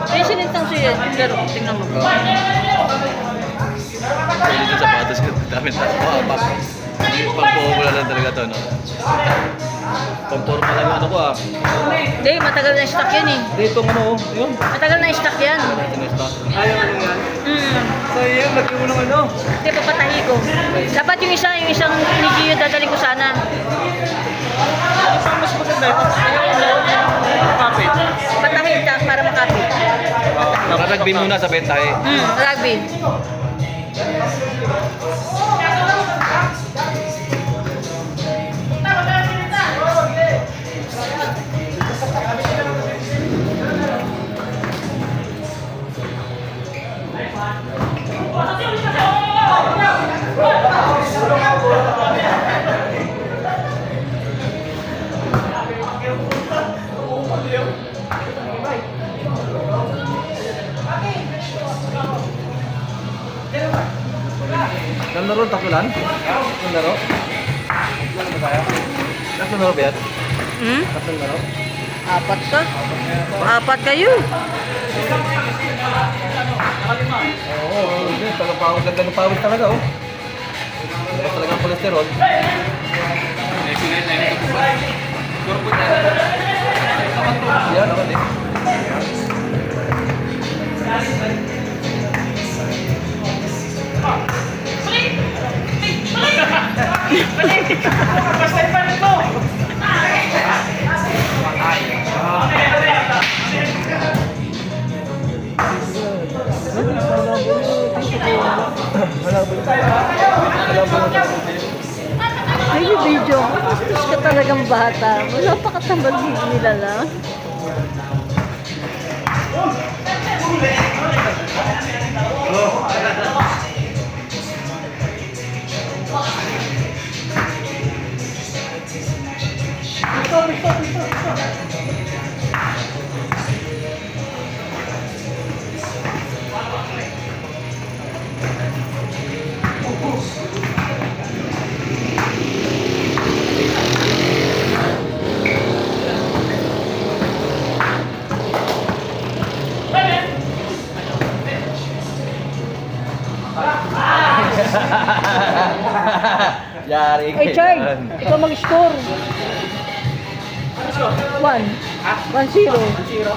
Ay, sinintang siya. Pero, tingnan mo. Dito sapatos ko. Dami na. Apat. Pang-formula lang talaga to, no? Pang-formula lang ano ko, ah. Hindi, matagal na stock yan eh. Dito ano, yun. Matagal na stock yan. Ayaw ano yan? So yun, lagyan mo ng ano? Hindi, papatahi ko. Dapat yung isang ni Gio dadali ko sana. Isang mas maganda ito. Kapit. Patahi ka para makapit. Rugby muna sa bentahe. Rugby. Ilang laro? Takulan? Ilang laro? Ilang ba tayo? Ilang laro ba yan? Tatlong laro? Apat ka? Apat kayo. Oo, hindi. Tagapawag ganda ng pawis talaga, oh. Ito talaga ang kolesterol. Yan, ako din. Basta ipanin mo! Ay, yung video ko. Bastos ka talagang bata. Wala pa katambal nila lang. Yari ka Ay, Chard! yan. Ikaw mag-score. 1. 1-0.